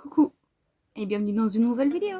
Coucou et bienvenue dans une nouvelle vidéo.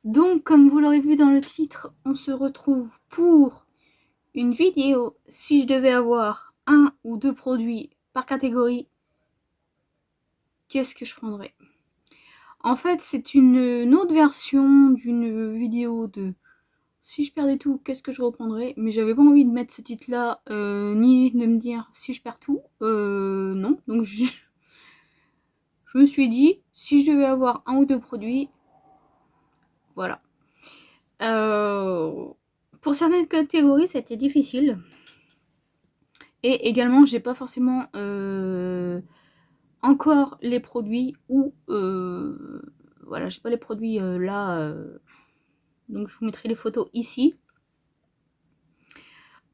Donc comme vous l'aurez vu dans le titre, on se retrouve pour une vidéo. Si je devais avoir un ou deux produits par catégorie, qu'est-ce que je prendrais? En fait, c'est une autre version d'une vidéo de si je perdais tout, qu'est-ce que je reprendrais? Mais j'avais pas envie de mettre ce titre-là, ni de me dire si je perds tout. Non. Donc je me suis dit, si je devais avoir un ou deux produits, voilà. Pour certaines catégories, c'était difficile. Et également, j'ai pas forcément encore les produits ou voilà, j'ai pas les produits là. Donc je vous mettrai les photos ici.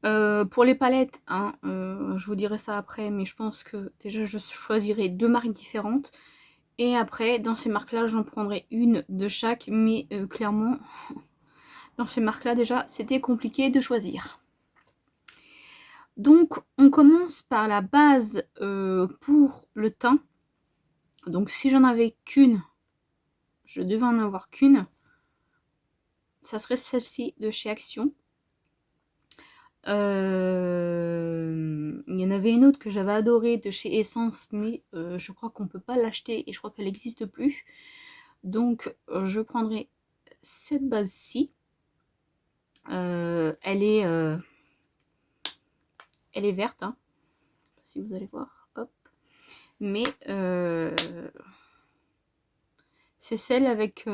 Pour les palettes, hein, je vous dirai ça après, mais je pense que déjà je choisirai deux marques différentes. Et après, dans ces marques-là, j'en prendrai une de chaque, mais clairement, dans ces marques-là, déjà, c'était compliqué de choisir. Donc, on commence par la base pour le teint. Donc, si j'en avais qu'une, je devais en avoir qu'une, ça serait celle-ci de chez Action. Il y en avait une autre que j'avais adorée de chez Essence, mais je crois qu'on ne peut pas l'acheter et je crois qu'elle n'existe plus. Donc, je prendrai cette base-ci. Elle est verte, hein, si vous allez voir. Hop. Mais c'est celle avec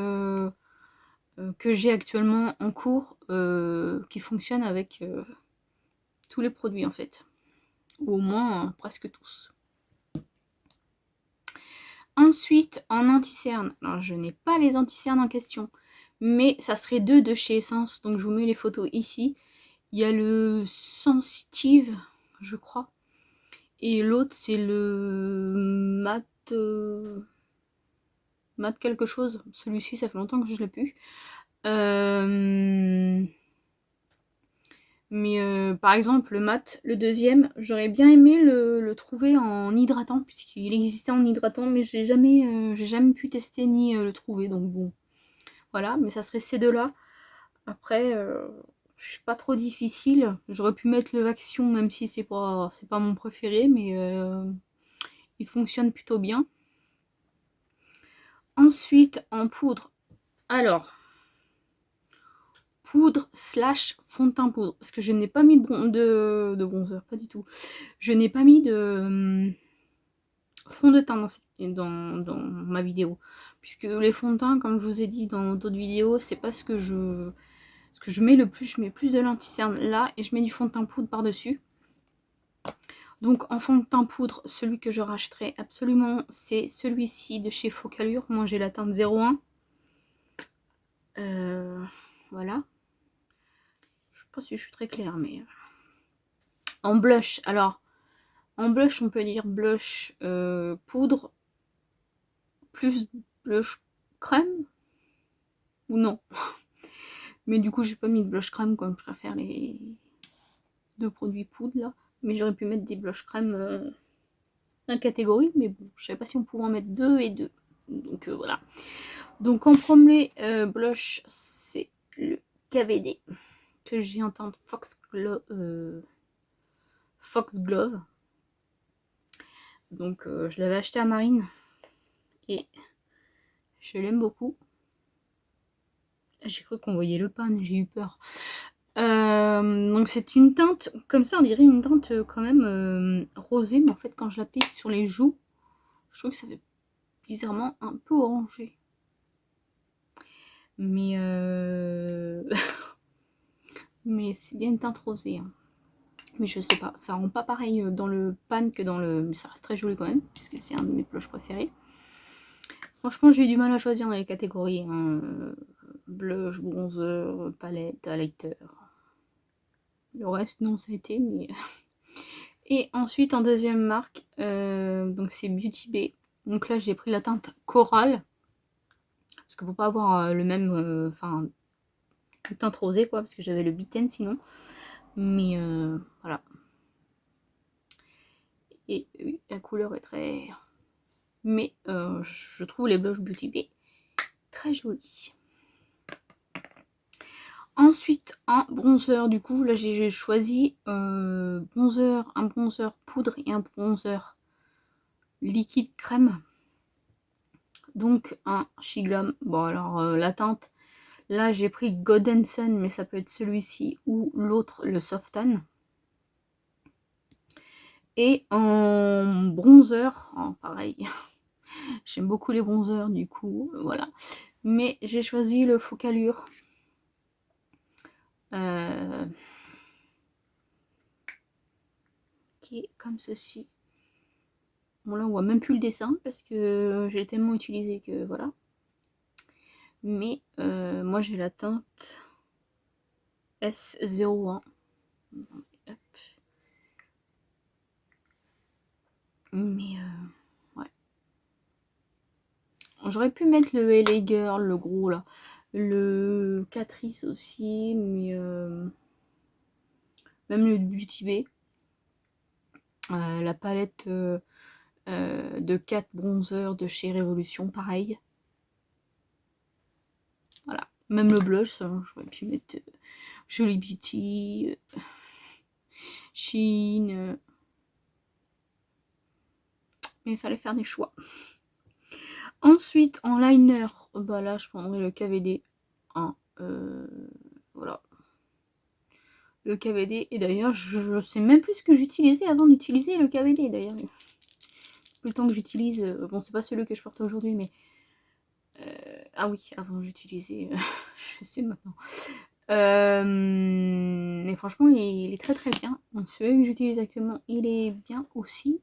que j'ai actuellement en cours, qui fonctionne avec tous les produits en fait, ou au moins presque tous. Ensuite, en anti-cerne, alors je n'ai pas les anti-cernes en question, mais ça serait deux de chez Essence, donc je vous mets les photos ici. Il y a le Sensitive, je crois, et l'autre c'est le mat quelque chose. Celui-ci, ça fait longtemps que je l'ai plus. Mais par exemple, le mat, le deuxième, j'aurais bien aimé le trouver en hydratant, puisqu'il existait en hydratant, mais j'ai jamais pu tester ni le trouver, donc bon. Voilà, mais ça serait ces deux-là. Après, je suis pas trop difficile. J'aurais pu mettre le Action, même si c'est pas mon préféré, mais il fonctionne plutôt bien. Ensuite, en poudre. Alors, poudre slash fond de teint poudre. Parce que je n'ai pas mis de bronzer, pas du tout. Je n'ai pas mis de fond de teint dans ma vidéo. Puisque les fonds de teint, comme je vous ai dit dans d'autres vidéos, c'est pas ce que je mets le plus. Je mets plus de l'anti-cerne là et je mets du fond de teint poudre par-dessus. Donc en fond de teint poudre, celui que je rachèterai absolument, c'est celui-ci de chez Focalure. Moi j'ai la teinte 01. Voilà. Je sais pas si je suis très claire, mais... En blush, alors... En blush, on peut dire blush poudre plus blush crème ou non. Mais du coup, j'ai pas mis de blush crème comme je préfère les deux produits poudre là. Mais j'aurais pu mettre des blush crème en catégorie, mais bon, je savais pas si on pouvait en mettre deux et deux. Donc voilà. Donc en premier blush, c'est le KVD que j'ai en teinte Foxglove. Donc je l'avais acheté à Marine et je l'aime beaucoup. J'ai cru qu'on voyait le pan, j'ai eu peur. Donc c'est une teinte, comme ça on dirait une teinte quand même rosée, mais en fait quand je l'applique sur les joues, je trouve que ça fait bizarrement un peu orangé. Mais mais c'est bien une teinte rosée. Hein. Mais je sais pas, ça rend pas pareil dans le pan que dans le... Mais ça reste très joli quand même, puisque c'est un de mes blushs préférés. Franchement, j'ai eu du mal à choisir dans les catégories. Hein. Blush, bronzer, palette, highlighter. Le reste, non, ça a été, mais... Et ensuite, en deuxième marque, donc c'est Beauty Bay. Donc là, j'ai pris la teinte Coral. Parce qu'il ne faut pas avoir le même... Enfin, teinte rosée, quoi, parce que j'avais le Bitten sinon. Mais voilà. Et la couleur est très... Mais je trouve les blushs Beauty Bay très jolis. Ensuite, un bronzer, du coup, là j'ai choisi un bronzer poudre et un bronzer liquide crème. Donc un Shiglam. Bon alors la teinte, là j'ai pris Golden Sun, mais ça peut être celui-ci ou l'autre, le Soft Tan. Et en bronzer, pareil, j'aime beaucoup les bronzers du coup, voilà. Mais j'ai choisi le Focallure. Qui est comme ceci. Bon là on voit même plus le dessin parce que j'ai tellement utilisé que voilà. Mais moi j'ai la teinte S01. Hop. Mais ouais. J'aurais pu mettre le LA Girl, le gros là. Le Catrice aussi, mais même le Beauty Bay. La palette de 4 bronzers de chez Révolution, pareil. Voilà. Même le blush, j'aurais pu mettre Jolie Beauty, Shein. Mais il fallait faire des choix. Ensuite, en liner, bah là, je prendrai le KVD. Hein, voilà. Le KVD. Et d'ailleurs, je sais même plus ce que j'utilisais avant d'utiliser le KVD, d'ailleurs. Plus le temps que j'utilise... bon, c'est pas celui que je porte aujourd'hui, mais... ah oui, avant j'utilisais... je sais maintenant. Mais franchement, il est très très bien. Donc, celui que j'utilise actuellement, il est bien aussi.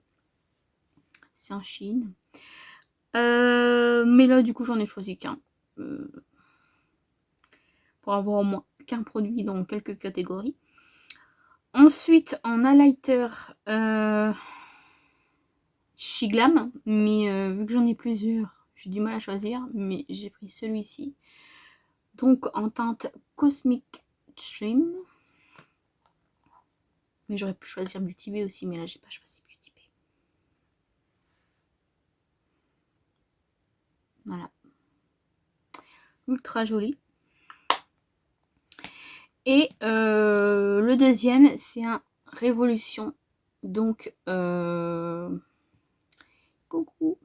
C'est un Shein. Mais là, du coup, j'en ai choisi qu'un. Pour avoir au moins qu'un produit dans quelques catégories. Ensuite, en highlighter, Shiglam. Mais vu que j'en ai plusieurs, j'ai du mal à choisir. Mais j'ai pris celui-ci. Donc, en teinte Cosmic Stream. Mais j'aurais pu choisir Beauty Bay aussi. Mais là, j'ai pas choisi Beauty Bay. Voilà. Ultra joli. Et le deuxième, c'est un Révolution. Donc, coucou.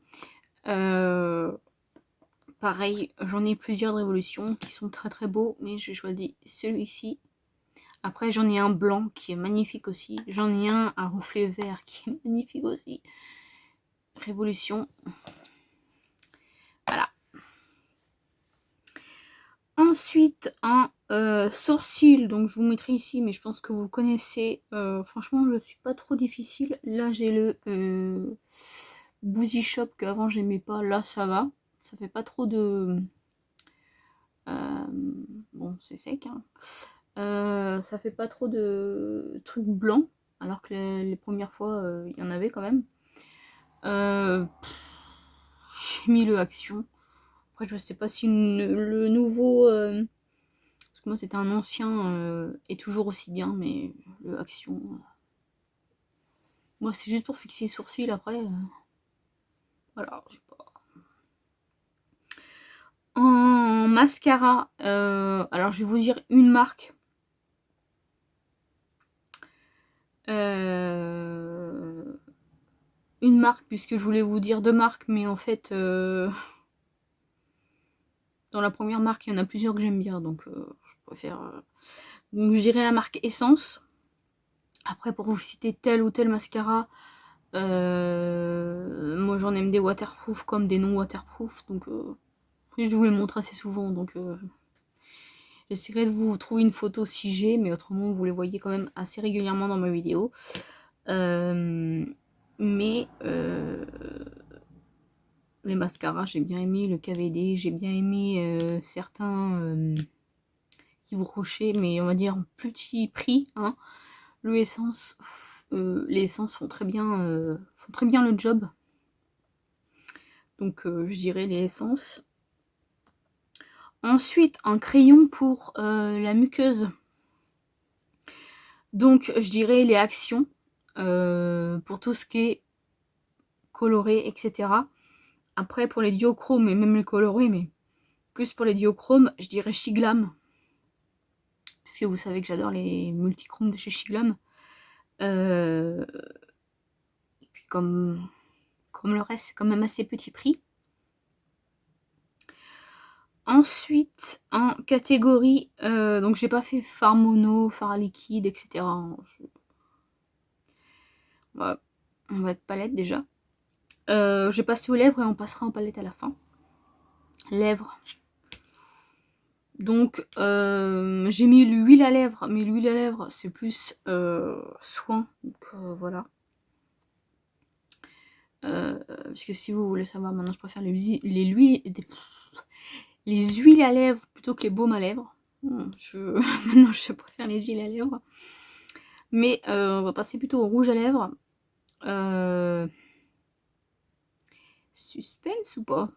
Pareil, j'en ai plusieurs de Révolution qui sont très très beaux, mais j'ai choisi celui-ci. Après, j'en ai un blanc qui est magnifique aussi. J'en ai un à reflet vert qui est magnifique aussi. Révolution. Voilà. Ensuite, un sourcil, donc je vous mettrai ici, mais je pense que vous le connaissez. Franchement, je suis pas trop difficile. Là, j'ai le Boozy Shop qu'avant j'aimais pas. Là, ça va. Ça fait pas trop de... bon, c'est sec. Hein. Ça fait pas trop de trucs blancs, alors que les premières fois, il y en avait quand même. J'ai mis le Action. Après, je sais pas si le nouveau... parce que moi, c'était un ancien, est toujours aussi bien, mais le Action... moi, c'est juste pour fixer les sourcils, après... voilà, je sais pas. En mascara, alors je vais vous dire une marque. Une marque, puisque je voulais vous dire deux marques, mais en fait, dans la première marque, il y en a plusieurs que j'aime bien, donc je préfère... donc je dirais la marque Essence. Après, pour vous citer tel ou tel mascara, moi j'en aime des waterproof comme des non waterproof, donc je vous les montre assez souvent, donc j'essaierai de vous trouver une photo si j'ai, mais autrement vous les voyez quand même assez régulièrement dans ma vidéo. Mais les mascaras, j'ai bien aimé le KVD, j'ai bien aimé certains Yves Rocher, mais on va dire petit prix. Hein. Le Essence, les essences font très bien le job. Donc je dirais les essences. Ensuite, un crayon pour la muqueuse. Donc je dirais les actions. Pour tout ce qui est colorés, etc. Après, pour les duochromes et même les colorés, mais plus pour les duochromes, je dirais Shiglam. Parce que vous savez que j'adore les multichromes de chez Shiglam. Et puis comme le reste, c'est quand même assez petit prix. Ensuite, en catégorie, donc j'ai pas fait fard mono, fard liquide, etc. On va être palette déjà. J'ai passé aux lèvres et on passera en palette à la fin. Lèvres. Donc j'ai mis l'huile à lèvres, mais l'huile à lèvres c'est plus soin. Donc voilà. Parce que si vous voulez savoir, maintenant je préfère les huiles à lèvres plutôt que les baumes à lèvres. Maintenant je préfère les huiles à lèvres. Mais on va passer plutôt au rouge à lèvres. Suspense ou pas?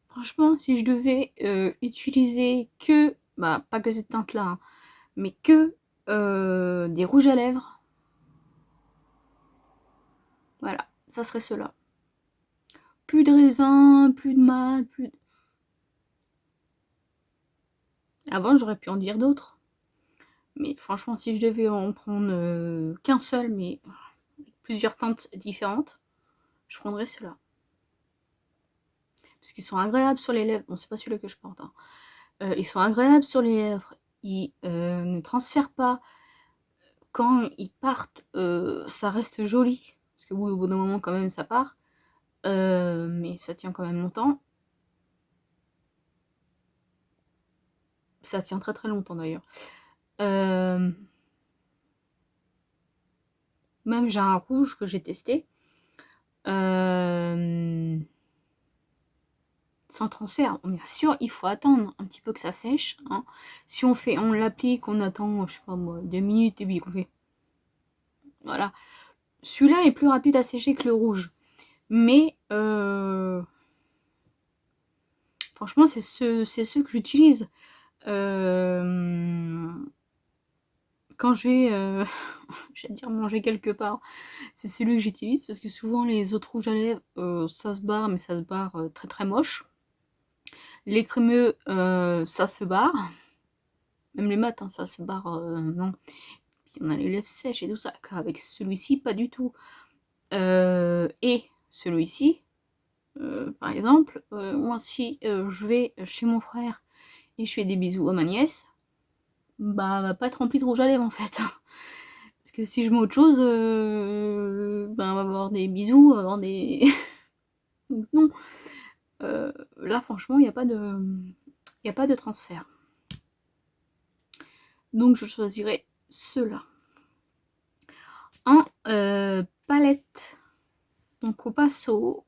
Franchement, si je devais utiliser que, bah pas que cette teinte là, hein, mais que des rouges à lèvres, voilà, ça serait cela. Plus de raisin, plus de mat, plus de... Avant j'aurais pu en dire d'autres. Mais franchement, si je devais en prendre qu'un seul, mais avec plusieurs teintes différentes, je prendrais ceux-là. Parce qu'ils sont agréables sur les lèvres. Bon, c'est pas celui-là que je porte. Hein. Ils sont agréables sur les lèvres. Ils ne transfèrent pas. Quand ils partent, ça reste joli. Parce que oui, au bout d'un moment, quand même, ça part. Mais ça tient quand même longtemps. Ça tient très très longtemps d'ailleurs. Même j'ai un rouge que j'ai testé. Sans transfert, bien sûr, il faut attendre un petit peu que ça sèche. Hein. Si on l'applique, on attend, je sais pas moi, 2 minutes et puis qu'on fait. Voilà. Celui-là est plus rapide à sécher que le rouge. Mais franchement, c'est ceux que j'utilise. Quand je vais, j'allais dire manger quelque part, c'est celui que j'utilise parce que souvent les autres rouges à lèvres, ça se barre, mais ça se barre très très moche. Les crémeux, ça se barre. Même les mat, hein, ça se barre, non. Puis on a les lèvres sèches et tout ça. Avec celui-ci, pas du tout. Et celui-ci, par exemple, moi si je vais chez mon frère et je fais des bisous à ma nièce, bah elle va pas être remplie de rouge à lèvres en fait. Parce que si je mets autre chose, bah, on va avoir des bisous, on va avoir des... Donc non. Là franchement, il n'y a pas de transfert. Donc je choisirai ceux-là. En palette. Donc on passe au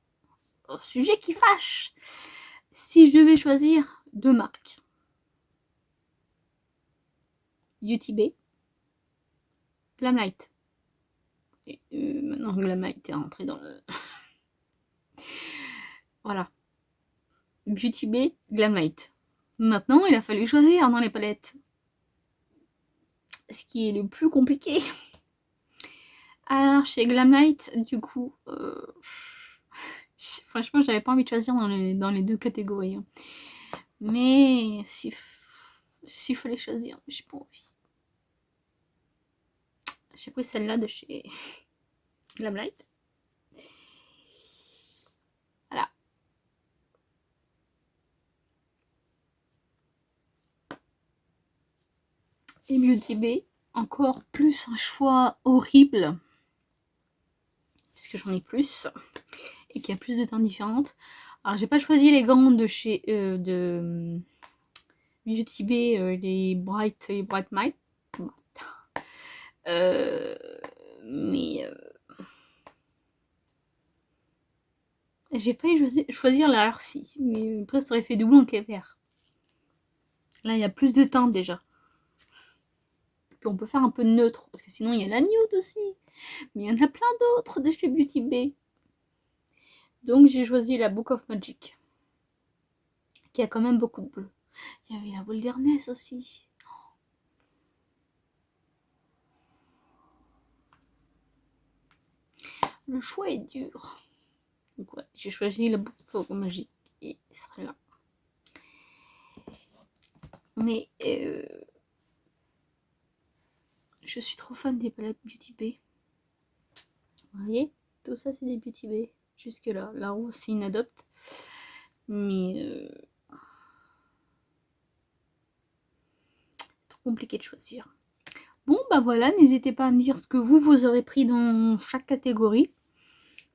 sujet qui fâche. Si je devais choisir 2 marques. Beauty Bay. Glamlight. Et maintenant Glamlight est rentré dans le... Voilà. Beauty Bay, Glamlight. Maintenant, il a fallu choisir dans les palettes. Ce qui est le plus compliqué. Alors, chez Glamlight, du coup, franchement, j'avais pas envie de choisir dans les 2 catégories. Hein. Mais s'il fallait choisir, j'ai pas envie. J'ai pris celle-là de chez Glamlight. Voilà. Et Beauty Bay, encore plus un choix horrible. Parce que j'en ai plus. Et qu'il y a plus de teintes différentes. Alors, j'ai pas choisi les gants de chez Beauty Bay, les Bright Might. Mais j'ai failli choisir la Hersey, mais après ça aurait fait doublon avec les verts. Là, il y a plus de teintes déjà. Puis on peut faire un peu neutre, parce que sinon il y a la nude aussi. Mais il y en a plein d'autres de chez Beauty Bay. Donc j'ai choisi la Book of Magic, qui a quand même beaucoup de bleu. Il y avait la Wilderness aussi. Le choix est dur. Donc ouais, j'ai choisi la boucle Pogo magique et celle-là. Mais je suis trop fan des palettes Beauty Bay. Vous voyez, tout ça c'est des Beauty Bay. Jusque là, la rose c'est une adopte. Mais c'est trop compliqué de choisir. Bon bah voilà, n'hésitez pas à me dire ce que vous aurez pris dans chaque catégorie.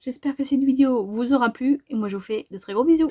J'espère que cette vidéo vous aura plu et moi je vous fais de très gros bisous.